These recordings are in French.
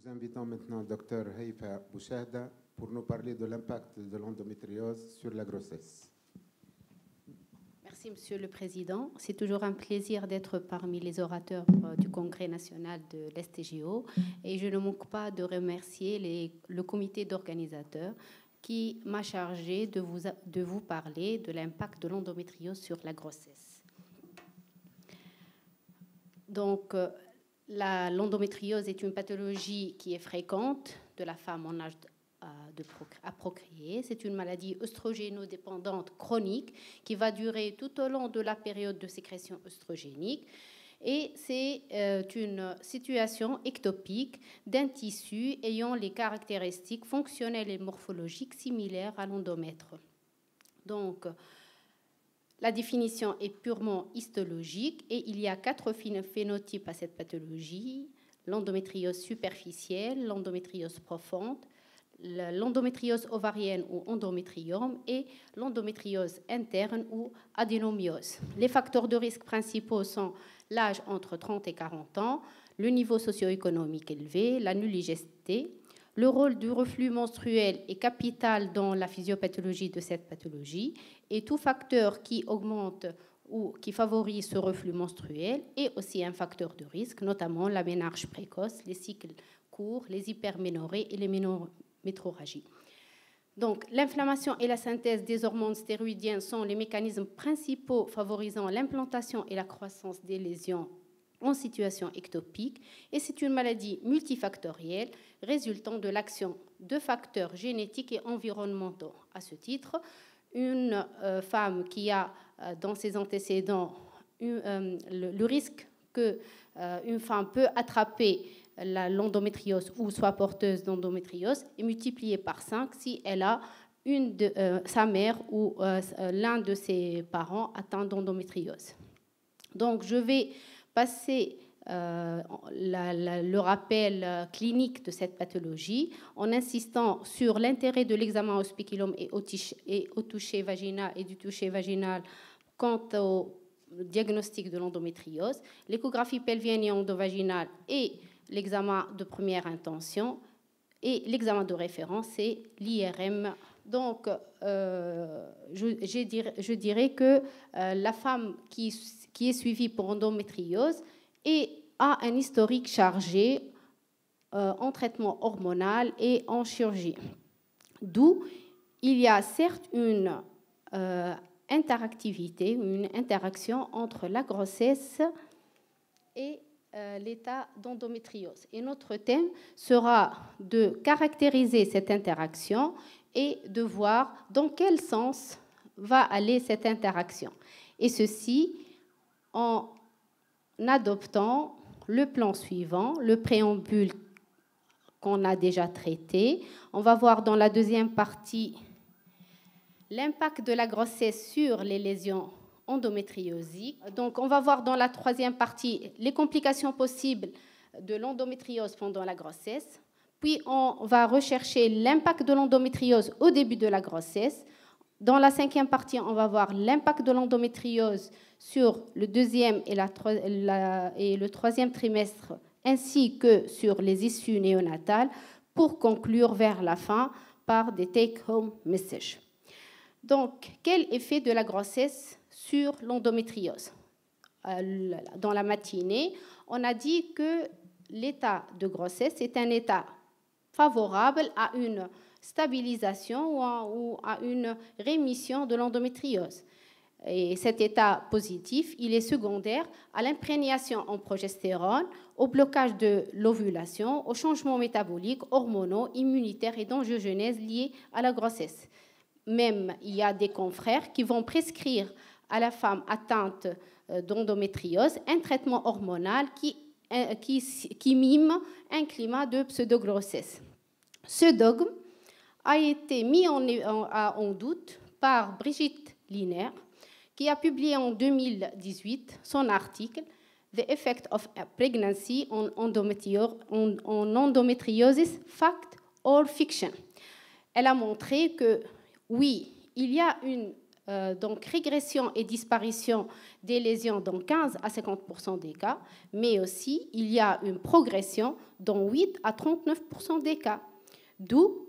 Nous invitons maintenant Dr Heifa Bouchahda pour nous parler de l'impact de l'endométriose sur la grossesse. Merci, Monsieur le Président. C'est toujours un plaisir d'être parmi les orateurs du Congrès national de l'STJO et je ne manque pas de remercier le comité d'organisateurs qui m'a chargé de vous parler de l'impact de l'endométriose sur la grossesse. Donc, l'endométriose est une pathologie qui est fréquente de la femme en âge à procréer. C'est une maladie œstrogénodépendante chronique qui va durer tout au long de la période de sécrétion œstrogénique. Et c'est une situation ectopique d'un tissu ayant les caractéristiques fonctionnelles et morphologiques similaires à l'endomètre. Donc, la définition est purement histologique et il y a 4 phénotypes à cette pathologie: l'endométriose superficielle, l'endométriose profonde, l'endométriose ovarienne ou endométriome et l'endométriose interne ou adénomiose. Les facteurs de risque principaux sont l'âge entre 30 et 40 ans, le niveau socio-économique élevé, la nulligécité. Le rôle du reflux menstruel est capital dans la physiopathologie de cette pathologie et tout facteur qui augmente ou qui favorise ce reflux menstruel est aussi un facteur de risque, notamment la ménarche précoce, les cycles courts, les hyperménorrhées et les métrorragies. Donc, l'inflammation et la synthèse des hormones stéroïdiennes sont les mécanismes principaux favorisant l'implantation et la croissance des lésions en situation ectopique, et c'est une maladie multifactorielle résultant de l'action de facteurs génétiques et environnementaux. À ce titre, une femme qui a dans ses antécédents le risque qu'une femme peut attraper l'endométriose ou soit porteuse d'endométriose est multiplié par 5 si elle a sa mère ou l'un de ses parents atteint d'endométriose. Donc, je vais passer le rappel clinique de cette pathologie en insistant sur l'intérêt de l'examen au spéculum et au toucher vaginal et du toucher vaginal quant au diagnostic de l'endométriose, l'échographie pelvienne et endovaginale et l'examen de première intention et l'examen de référence, c'est l'IRM. Donc, je dirais que la femme qui est suivie pour endométriose a un historique chargé en traitement hormonal et en chirurgie. D'où il y a certes une interactivité, une interaction entre la grossesse et l'état d'endométriose. Et notre thème sera de caractériser cette interaction et de voir dans quel sens va aller cette interaction. Et ceci en adoptant le plan suivant, le préambule qu'on a déjà traité. On va voir dans la deuxième partie l'impact de la grossesse sur les lésions endométriosiques. Donc, on va voir dans la troisième partie les complications possibles de l'endométriose pendant la grossesse. Puis, on va rechercher l'impact de l'endométriose au début de la grossesse. Dans la cinquième partie, on va voir l'impact de l'endométriose sur le deuxième et le troisième trimestre, ainsi que sur les issues néonatales, pour conclure vers la fin par des take-home messages. Donc, quel effet de la grossesse sur l'endométriose? Dans la matinée, on a dit que l'état de grossesse est un état favorable à une stabilisation ou à une rémission de l'endométriose. Et cet état positif, il est secondaire à l'imprégnation en progestérone, au blocage de l'ovulation, aux changements métaboliques, hormonaux, immunitaires et d'angiogenèse liés à la grossesse. Même, il y a des confrères qui vont prescrire à la femme atteinte d'endométriose un traitement hormonal qui mime un climat de pseudo-grossesse. Ce dogme a été mis en doute par Brigitte Liner, qui a publié en 2018 son article « The Effect of Pregnancy on Endometriosis, Fact or Fiction ». Elle a montré que, oui, il y a une donc régression et disparition des lésions dans 15 à 50% des cas, mais aussi il y a une progression dans 8 à 39% des cas. D'où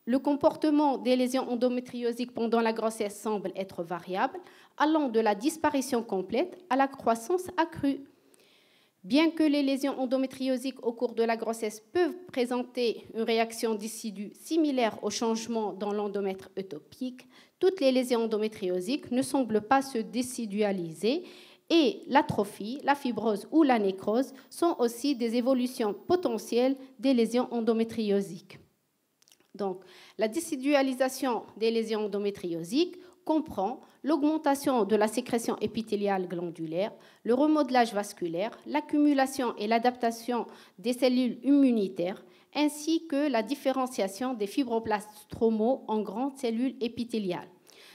le comportement des lésions endométriosiques pendant la grossesse semble être variable, allant de la disparition complète à la croissance accrue. Bien que les lésions endométriosiques au cours de la grossesse peuvent présenter une réaction décidue similaire au changement dans l'endomètre ectopique, toutes les lésions endométriosiques ne semblent pas se décidualiser et l'atrophie, la fibrose ou la nécrose sont aussi des évolutions potentielles des lésions endométriosiques. Donc, la décidualisation des lésions endométriosiques comprend l'augmentation de la sécrétion épithéliale glandulaire, le remodelage vasculaire, l'accumulation et l'adaptation des cellules immunitaires, ainsi que la différenciation des fibroblastes stromaux en grandes cellules épithéliales.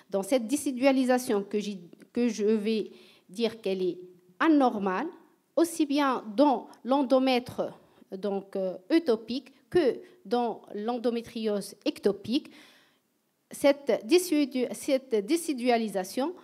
Dans cette décidualisation que je vais dire qu'elle est anormale, aussi bien dans l'endomètre ectopique que dans l'endométriose ectopique, cette décidualisation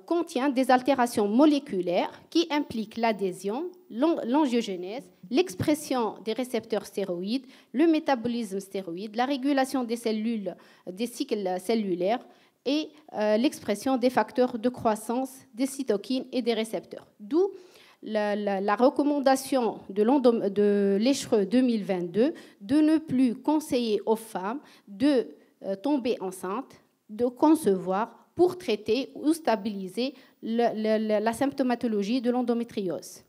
contient des altérations moléculaires qui impliquent l'adhésion, l'angiogénèse, l'expression des récepteurs stéroïdes, le métabolisme stéroïde, la régulation des cellules, des cycles cellulaires et l'expression des facteurs de croissance, des cytokines et des récepteurs. D'où la recommandation de l'ESHRE 2022 de ne plus conseiller aux femmes de tomber enceinte, de concevoir pour traiter ou stabiliser la symptomatologie de l'endométriose.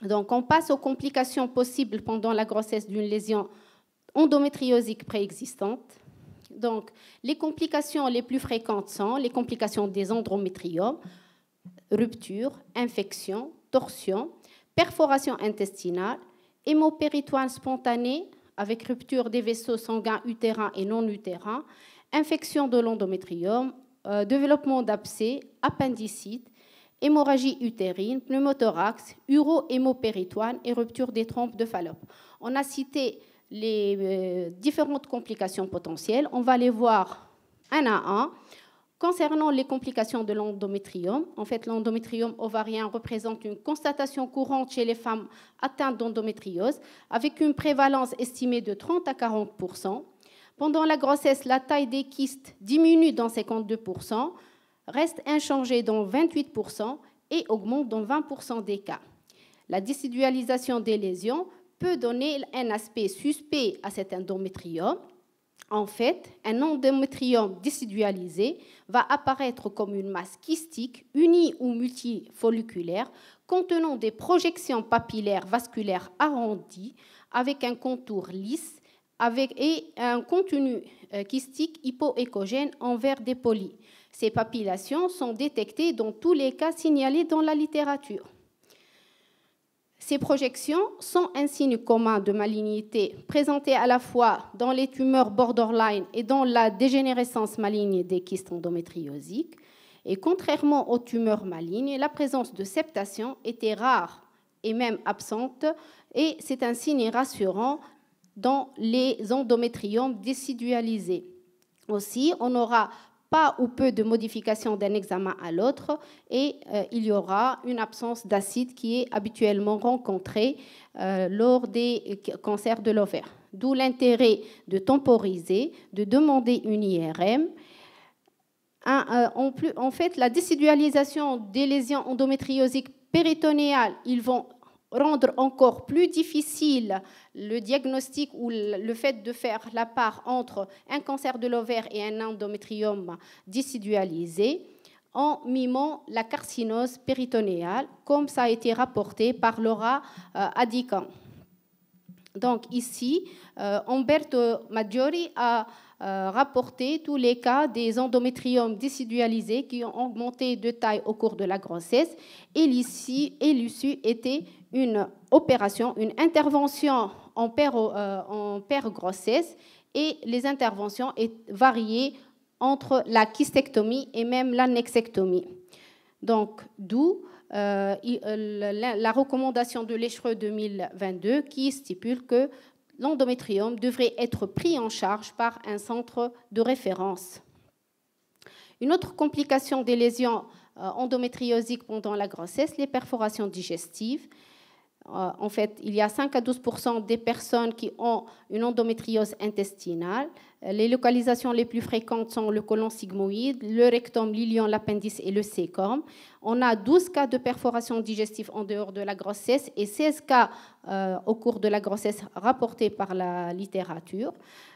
Donc, on passe aux complications possibles pendant la grossesse d'une lésion endométriosique préexistante. Donc, les complications les plus fréquentes sont les complications des endométriomes, rupture, infection, torsion, perforation intestinale, hémopéritoine spontanée avec rupture des vaisseaux sanguins utérins et non utérins, infection de l'endométrium, développement d'abcès, appendicite, hémorragie utérine, pneumothorax, uro-hémopéritoine et rupture des trompes de Fallope. On a cité les différentes complications potentielles. On va les voir un à un. Concernant les complications de l'endométrium, en fait, l'endométrium ovarien représente une constatation courante chez les femmes atteintes d'endométriose, avec une prévalence estimée de 30 à 40%. Pendant la grossesse, la taille des kystes diminue dans 52%, reste inchangée dans 28% et augmente dans 20% des cas. La décidualisation des lésions peut donner un aspect suspect à cet endométrium. En fait, un endométrium décidualisé va apparaître comme une masse kystique unie ou multifolliculaire contenant des projections papillaires vasculaires arrondies avec un contour lisse et un contenu kystique hypoéchogène envers des polis. Ces papillations sont détectées dans tous les cas signalés dans la littérature. Ces projections sont un signe commun de malignité présenté à la fois dans les tumeurs borderline et dans la dégénérescence maligne des kystes endométriosiques. Et contrairement aux tumeurs malignes, la présence de septation était rare et même absente, et c'est un signe rassurant dans les endométriomes décidualisés. Aussi, on n'aura pas ou peu de modifications d'un examen à l'autre et il y aura une absence d'acide qui est habituellement rencontrée lors des cancers de l'ovaire. D'où l'intérêt de temporiser, de demander une IRM. En fait, la décidualisation des lésions endométriosiques péritonéales, ils vont rendre encore plus difficile le diagnostic ou le fait de faire la part entre un cancer de l'ovaire et un endométrium décidualisé en mimant la carcinose péritonéale, comme ça a été rapporté par Laura Adican. Donc ici, Umberto Maggiori a rapporté tous les cas des endométriomes décidualisés qui ont augmenté de taille au cours de la grossesse et l'issue était une opération, une intervention en père-grossesse et les interventions variaient entre la kystectomie et même l'annexectomie. Donc, d'où la recommandation de l'ESHRE 2022 qui stipule que l'endométrium devrait être pris en charge par un centre de référence. Une autre complication des lésions endométriosiques pendant la grossesse, les perforations digestives. En fait, il y a 5 à 12% des personnes qui ont une endométriose intestinale. Les localisations les plus fréquentes sont le côlon sigmoïde, le rectum, l'ilion, l'appendice et le cécum. On a 12 cas de perforation digestive en dehors de la grossesse et 16 cas au cours de la grossesse rapportés par la littérature.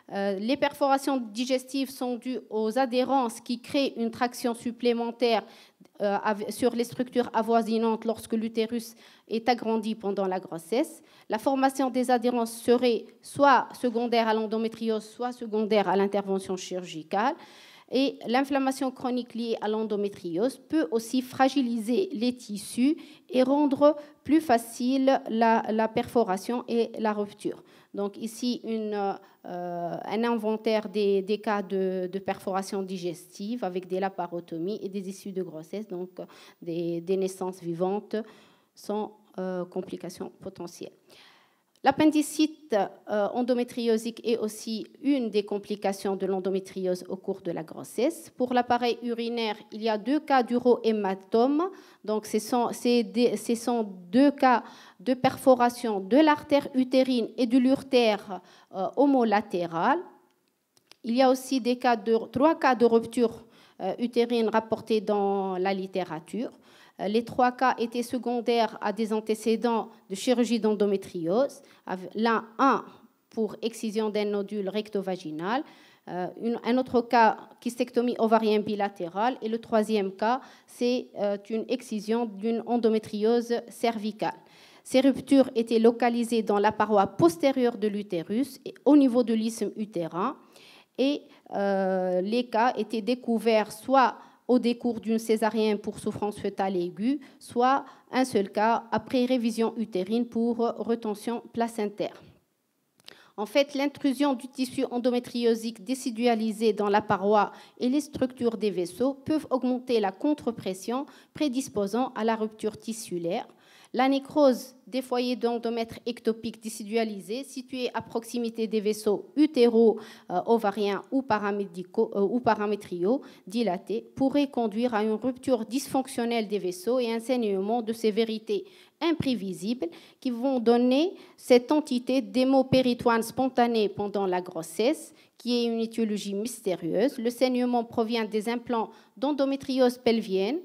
Les perforations digestives sont dues aux adhérences qui créent une traction supplémentaire sur les structures avoisinantes lorsque l'utérus est agrandi pendant la grossesse. La formation des adhérences serait soit secondaire à l'endométriose, soit secondaire à l'intervention chirurgicale. Et l'inflammation chronique liée à l'endométriose peut aussi fragiliser les tissus et rendre plus facile la perforation et la rupture. Donc ici, un inventaire des cas de perforation digestive avec des laparotomies et des issues de grossesse, donc des naissances vivantes sans complications potentielles. L'appendicite endométriosique est aussi une des complications de l'endométriose au cours de la grossesse. Pour l'appareil urinaire, il y a 2 cas d'urohématome. Donc, ce sont 2 cas de perforation de l'artère utérine et de l'urtère homolatéral. Il y a aussi 3 cas de rupture utérine rapportés dans la littérature. Les 3 cas étaient secondaires à des antécédents de chirurgie d'endométriose. Un pour excision d'un nodule rectovaginal, un autre cas kystéctomie ovarienne bilatérale et le 3e cas, c'est une excision d'une endométriose cervicale. Ces ruptures étaient localisées dans la paroi postérieure de l'utérus et au niveau de l'isthme utérin et les cas étaient découverts soit au décours d'une césarienne pour souffrance fœtale aiguë, soit un seul cas après révision utérine pour retention placentaire. En fait, l'intrusion du tissu endométriosique décidualisé dans la paroi et les structures des vaisseaux peuvent augmenter la contrepression prédisposant à la rupture tissulaire. La nécrose des foyers d'endomètre ectopique décidualisés situés à proximité des vaisseaux utéro-ovariens ou paramétriaux dilatés pourrait conduire à une rupture dysfonctionnelle des vaisseaux et un saignement de sévérité imprévisible qui vont donner cette entité d'hémopéritoine spontanée pendant la grossesse, qui est une étiologie mystérieuse. Le saignement provient des implants d'endométriose pelvienne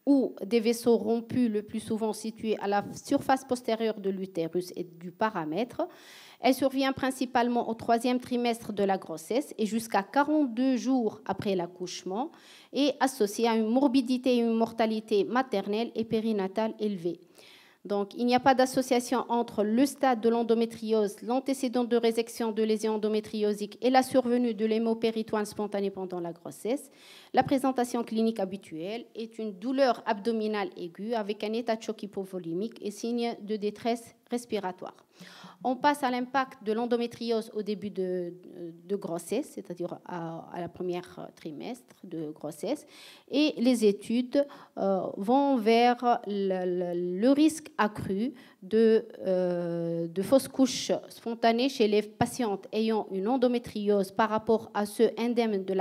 ou des vaisseaux rompus, le plus souvent situés à la surface postérieure de l'utérus et du paramètre. Elle survient principalement au 3e trimestre de la grossesse et jusqu'à 42 jours après l'accouchement et associée à une morbidité et une mortalité maternelle et périnatale élevée. Donc, il n'y a pas d'association entre le stade de l'endométriose, l'antécédent de résection de lésions endométriosiques et la survenue de l'hémopéritoine spontanée pendant la grossesse. La présentation clinique habituelle est une douleur abdominale aiguë avec un état de choc hypovolimique et signe de détresse respiratoire. On passe à l'impact de l'endométriose au début de grossesse, c'est-à-dire à la première trimestre de grossesse. Et les études vont vers le risque accru de fausses couches spontanées chez les patientes ayant une endométriose par rapport à ceux indemnes de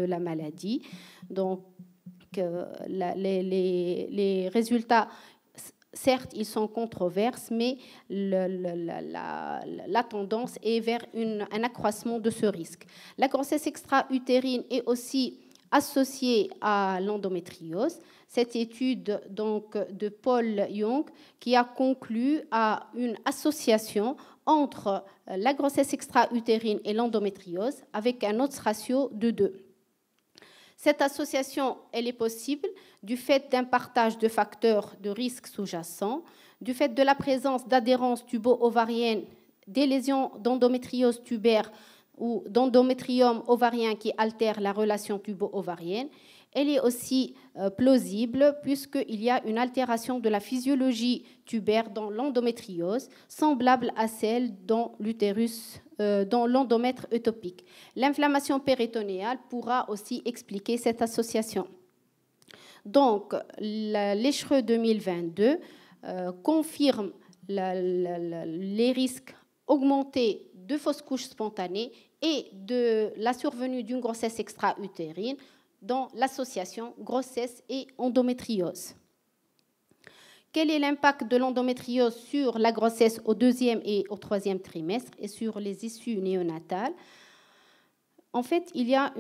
la maladie. Donc, les résultats, certes, ils sont controverses, mais la tendance est vers un accroissement de ce risque. La grossesse extra-utérine est aussi associée à l'endométriose. Cette étude donc, de Paul Young qui a conclu à une association entre la grossesse extra-utérine et l'endométriose avec un odds ratio de 2. Cette association, elle est possible du fait d'un partage de facteurs de risque sous-jacents, du fait de la présence d'adhérence tubo-ovarienne, des lésions d'endométriose tubaire ou d'endométrium ovarien qui altèrent la relation tubo-ovarienne. Elle est aussi plausible puisqu'il y a une altération de la physiologie tubaire dans l'endométriose, semblable à celle dans l'utérus, dans l'endomètre utopique. L'inflammation péritonéale pourra aussi expliquer cette association. Donc, l'ECHRE 2022 confirme les risques augmentés de fausses couches spontanées et de la survenue d'une grossesse extra-utérine dans l'association grossesse et endométriose. Quel est l'impact de l'endométriose sur la grossesse au 2e et au 3e trimestre et sur les issues néonatales? En fait, il y a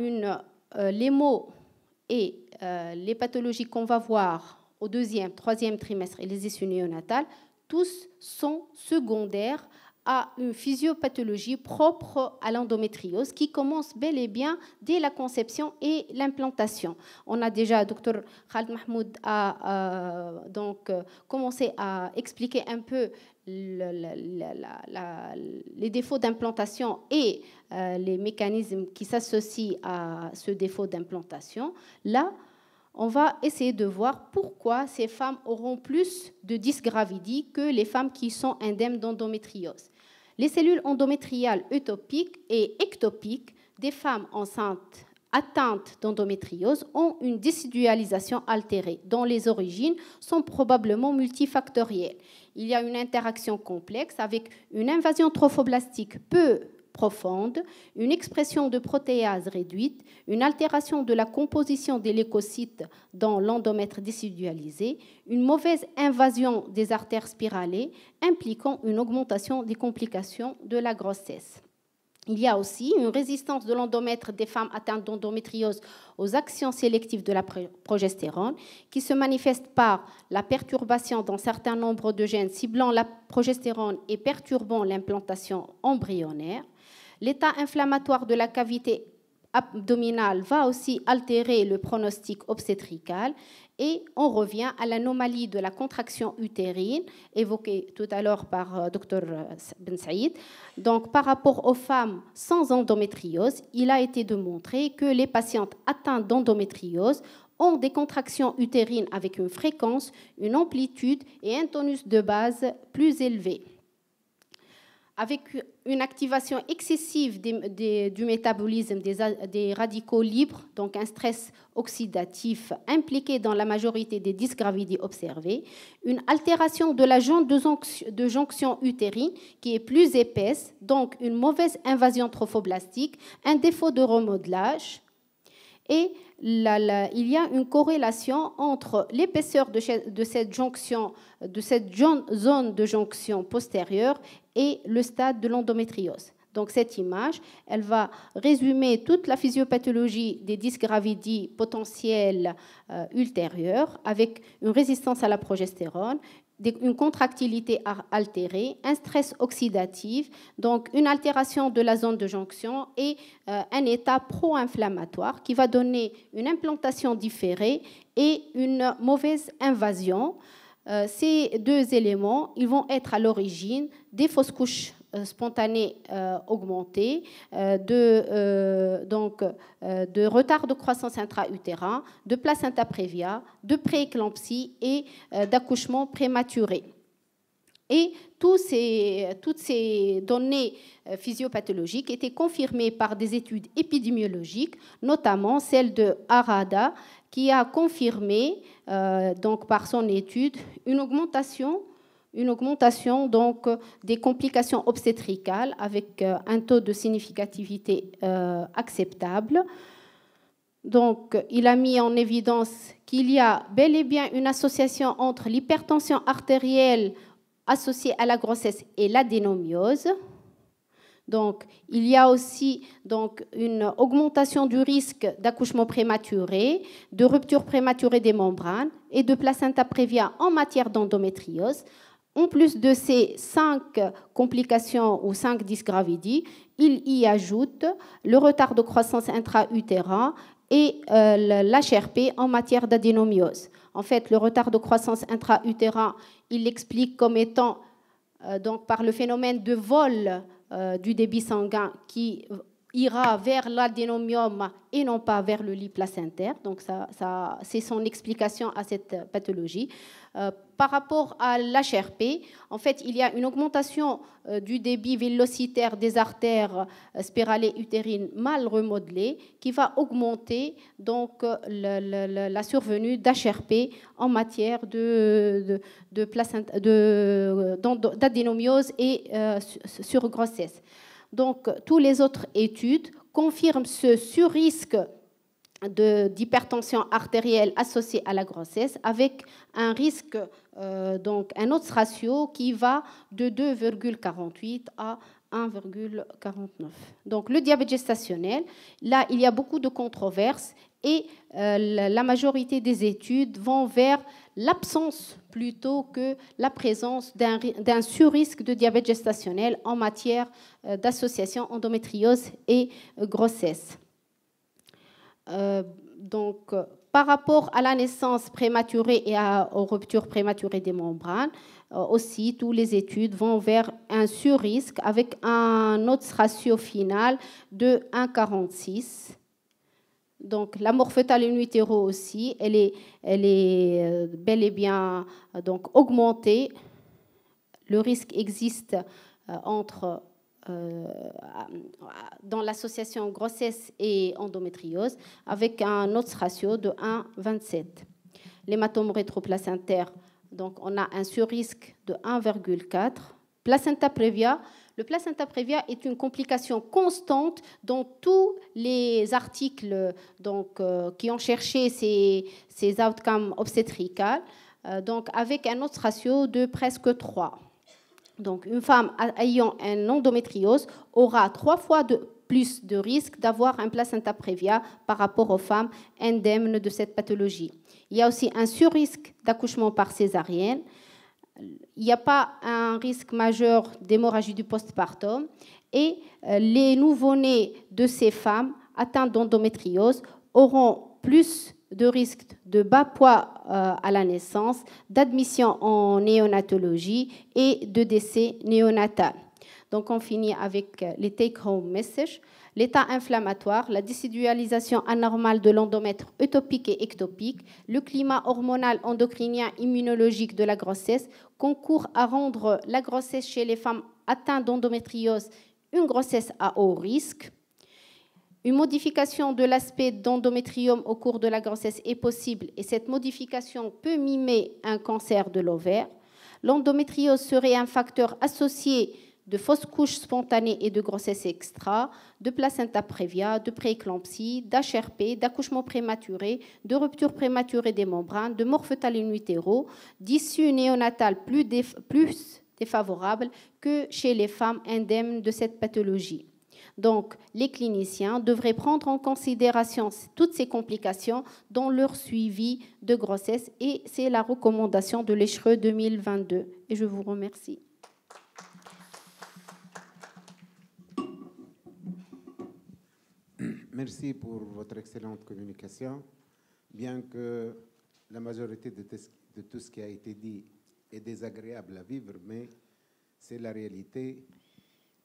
les maux et les pathologies qu'on va voir au 2e, 3e trimestre et les issues néonatales, tous sont secondaires à une physiopathologie propre à l'endométriose qui commence bel et bien dès la conception et l'implantation. On a déjà, Dr Khaled Mahmoud a commencé à expliquer un peu les défauts d'implantation et les mécanismes qui s'associent à ce défaut d'implantation. Là, on va essayer de voir pourquoi ces femmes auront plus de dysgravidie que les femmes qui sont indemnes d'endométriose. Les cellules endométriales utopiques et ectopiques des femmes enceintes atteintes d'endométriose ont une décidualisation altérée, dont les origines sont probablement multifactorielles. Il y a une interaction complexe avec une invasion trophoblastique peu profonde, une expression de protéase réduite, une altération de la composition des leucocytes dans l'endomètre décidualisé, une mauvaise invasion des artères spiralées impliquant une augmentation des complications de la grossesse. Il y a aussi une résistance de l'endomètre des femmes atteintes d'endométriose aux actions sélectives de la progestérone qui se manifeste par la perturbation d'un certain nombre de gènes ciblant la progestérone et perturbant l'implantation embryonnaire. L'état inflammatoire de la cavité abdominale va aussi altérer le pronostic obstétrical et on revient à l'anomalie de la contraction utérine évoquée tout à l'heure par Dr Ben Saïd. Donc, par rapport aux femmes sans endométriose, il a été démontré que les patientes atteintes d'endométriose ont des contractions utérines avec une fréquence, une amplitude et un tonus de base plus élevés. Avec une activation excessive du métabolisme des radicaux libres, donc un stress oxydatif impliqué dans la majorité des dysgravidies observées, une altération de la jante de jonction utérine qui est plus épaisse, donc une mauvaise invasion trophoblastique, un défaut de remodelage, et il y a une corrélation entre l'épaisseur de cette jonction, de cette zone de jonction postérieure et le stade de l'endométriose. Donc cette image, elle va résumer toute la physiopathologie des dysgravidies potentielles ultérieures avec une résistance à la progestérone, une contractilité altérée, un stress oxydatif, donc une altération de la zone de jonction et un état pro-inflammatoire qui va donner une implantation différée et une mauvaise invasion. Ces deux éléments, ils vont être à l'origine des fausses couches spontanées augmentées, de retard de croissance intra-utérin, de placenta prévia, de prééclampsie et d'accouchement prématuré. Et toutes ces données physiopathologiques étaient confirmées par des études épidémiologiques, notamment celle de Arada, qui a confirmé, donc par son étude, une augmentation donc, des complications obstétricales avec un taux de significativité acceptable. Donc, il a mis en évidence qu'il y a bel et bien une association entre l'hypertension artérielle associée à la grossesse et l'adénomiose. Donc, il y a aussi donc, une augmentation du risque d'accouchement prématuré, de rupture prématurée des membranes et de placenta prévia en matière d'endométriose. En plus de ces 5 complications ou 5 dysgravidies, il y ajoute le retard de croissance intra-utérin et l'HRP en matière d'adénomiose. En fait, le retard de croissance intra-utérin, il l'explique comme étant donc, par le phénomène de vol du débit sanguin qui ira vers l'adénomium et non pas vers le lit placentaire. Donc, c'est son explication à cette pathologie. Par rapport à l'HRP, en fait, il y a une augmentation du débit vélocitaire des artères spiralées utérines mal remodelées qui va augmenter donc, la survenue d'HRP en matière d'adénomiose et sur grossesse. Donc, toutes les autres études confirment ce surrisque d'hypertension artérielle associée à la grossesse, avec un risque, donc un autre ratio qui va de 2,48 à 1,49. Donc le diabète gestationnel, là il y a beaucoup de controverses et la majorité des études vont vers l'absence plutôt que la présence d'un surrisque de diabète gestationnel en matière d'association endométriose et grossesse. Donc, par rapport à la naissance prématurée et aux ruptures prématurées des membranes, aussi, toutes les études vont vers un surrisque avec un autre ratio final de 1,46. Donc, la mort fœtale in utero aussi, elle est bel et bien donc, augmentée. Le risque existe dans l'association grossesse et endométriose avec un autre ratio de 1,27. L'hématome rétroplacentaire, donc on a un surrisque de 1,4. Placenta prévia. Le placenta prévia est une complication constante dans tous les articles donc, qui ont cherché ces outcomes obstétricales, donc avec un autre ratio de presque 3. Donc, une femme ayant une endométriose aura 3 fois plus de risque d'avoir un placenta prévia par rapport aux femmes indemnes de cette pathologie. Il y a aussi un surrisque d'accouchement par césarienne. Il n'y a pas un risque majeur d'hémorragie du postpartum. Et les nouveau-nés de ces femmes atteintes d'endométriose auront plus de risque de bas poids à la naissance, d'admission en néonatologie et de décès néonatal. Donc on finit avec les take-home messages. L'état inflammatoire, la décidualisation anormale de l'endomètre utopique et ectopique, le climat hormonal endocrinien immunologique de la grossesse concourent à rendre la grossesse chez les femmes atteintes d'endométriose une grossesse à haut risque. Une modification de l'aspect d'endométrium au cours de la grossesse est possible et cette modification peut mimer un cancer de l'ovaire. L'endométriose serait un facteur associé de fausses couches spontanées et de grossesse extra, de placenta prévia, de prééclampsie, d'HRP, d'accouchement prématuré, de rupture prématurée des membranes, de mort fœtale in utero, d'issue néonatale plus défavorable que chez les femmes indemnes de cette pathologie. Donc, les cliniciens devraient prendre en considération toutes ces complications dans leur suivi de grossesse et c'est la recommandation de l'ECHRE 2022. Et je vous remercie. Merci pour votre excellente communication. Bien que la majorité de tout ce qui a été dit est désagréable à vivre, mais c'est la réalité.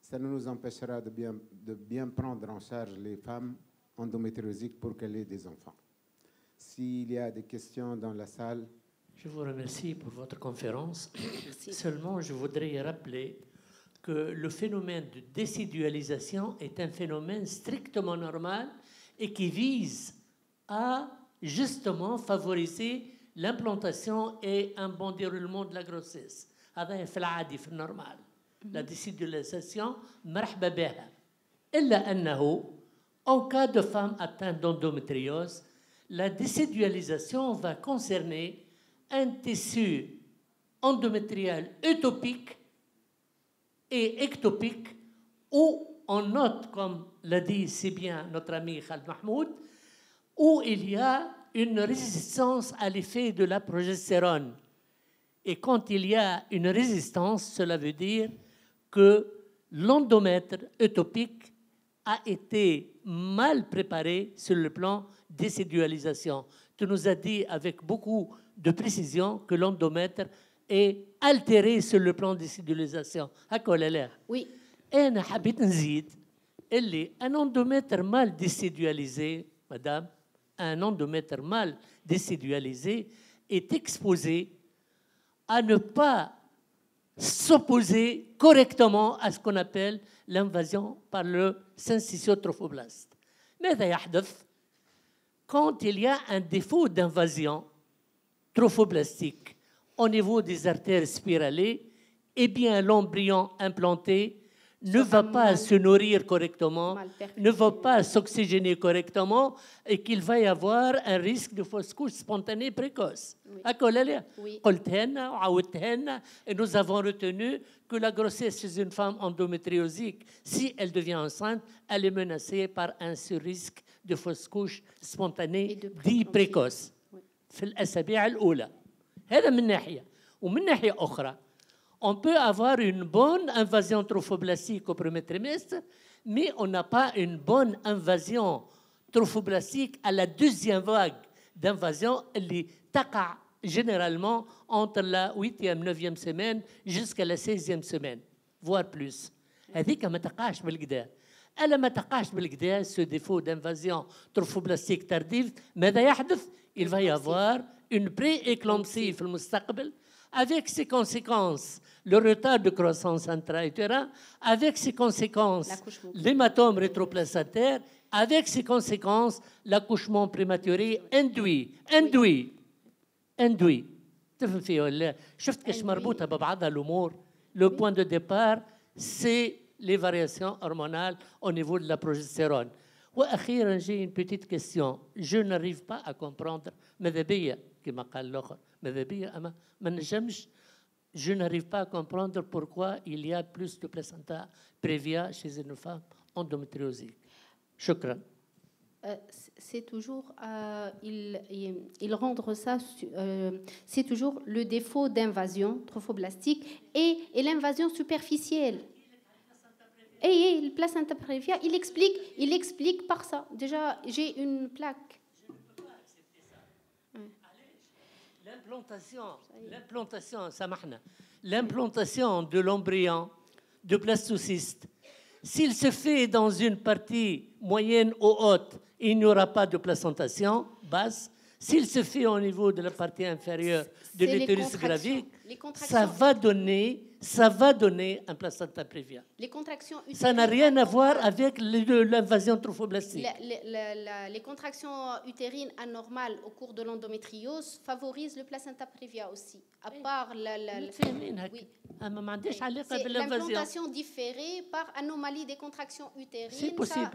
Ça ne nous empêchera de bien prendre en charge les femmes endométriosiques pour qu'elles aient des enfants. S'il y a des questions dans la salle. Je vous remercie pour votre conférence. Merci. Seulement, je voudrais rappeler que le phénomène de décidualisation est un phénomène strictement normal et qui vise à justement favoriser l'implantation et un bon déroulement de la grossesse. C'est normal. La décidualisation, مرحبا بها. إلا أنه, en cas de femme atteinte d'endométriose, la décidualisation va concerner un tissu endométrial utopique et ectopique où on note, comme l'a dit si bien notre ami Khaled Mahmoud, où il y a une résistance à l'effet de la progestérone. Et quand il y a une résistance, cela veut dire que l'endomètre utopique a été mal préparé sur le plan décidualisation. Tu nous as dit avec beaucoup de précision que l'endomètre est altéré sur le plan décidualisation. Oui. أنا حبيت نزيد اللي un endomètre mal décidualisé, madame, un endomètre mal décidualisé est exposé à ne pas s'opposer correctement à ce qu'on appelle l'invasion par le syncytiotrophoblaste. ماذا يحدث quand il y a un défaut d'invasion trophoblastique au niveau des artères spiralées? Eh bien, l'embryon implanté ne va pas se nourrir correctement, ne va pas perfuser. s'oxygéner correctement et qu'il va y avoir un risque de fausse couche spontanée précoce. Oui. Et nous avons retenu que la grossesse chez une femme endométriosique, si elle devient enceinte, elle est menacée par un surrisque de fausse couche spontanée dit précoce في الأسابيع الأولى. هذا من ناحية. ومن ناحية أخرى, on peut avoir une bonne invasion trophoblastique au premier trimestre, mais on n'a pas une bonne invasion trophoblastique à la deuxième vague d'invasion اللي تقع généralement entre la 8e, 9e semaine jusqu'à la 16e semaine, voire plus. هذيك ما تقعش بالكدا. ألا ما تقعش بالكدا ce défaut d'invasion trophoblastique tardive, ماذا يحدث؟ Il va y avoir une pré-éclampsie في المستقبل avec ses conséquences, le retard de croissance intra-utérin, avec ses conséquences, l'hématome rétroplacentaire, avec ses conséquences, l'accouchement prématuré induit. تفهم فيه ولا؟ شفت كيش مربوطة ببعضها الأمور. Le point de départ, c'est les variations hormonales au niveau de la progestérone. وأخيرا j'ai une petite question. Je n'arrive pas à comprendre ماذا بيا كما قال الآخر ماذا بيا أما ما نجمش. Je n'arrive pas à comprendre pourquoi il y a plus de placenta prévia chez une femme endométriosique. شكرا. C'est toujours, il rendre ça, c'est toujours le défaut d'invasion trophoblastique et l'invasion superficielle. Et le placenta prévia, il explique par ça. Déjà, j'ai une plaque. L'implantation de l'embryon de blastocyste, s'il se fait dans une partie moyenne ou haute, il n'y aura pas de placentation basse. S'il se fait au niveau de la partie inférieure de l'utérus gravique, ça va donner un placenta prévia. Les contractions utérines, ça n'a rien à voir avec l'invasion trophoblastique. Les contractions utérines anormales au cours de l'endométriose favorisent le placenta prévia aussi. À part l'implantation différée par anomalie des contractions utérines. C'est possible.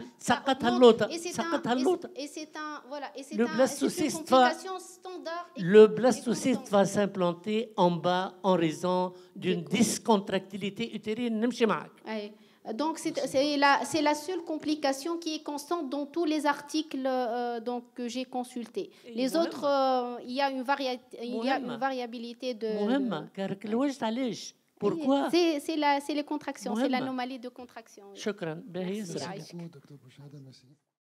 Le blastocyste va s'implanter en bas en raison d'une discontractilité utérine. Donc c'est la seule complication qui est constante dans tous les articles que j'ai consultés. Les autres, il y a une variabilité de... Pourquoi? C'est les contractions, c'est l'anomalie de contraction. شكرا.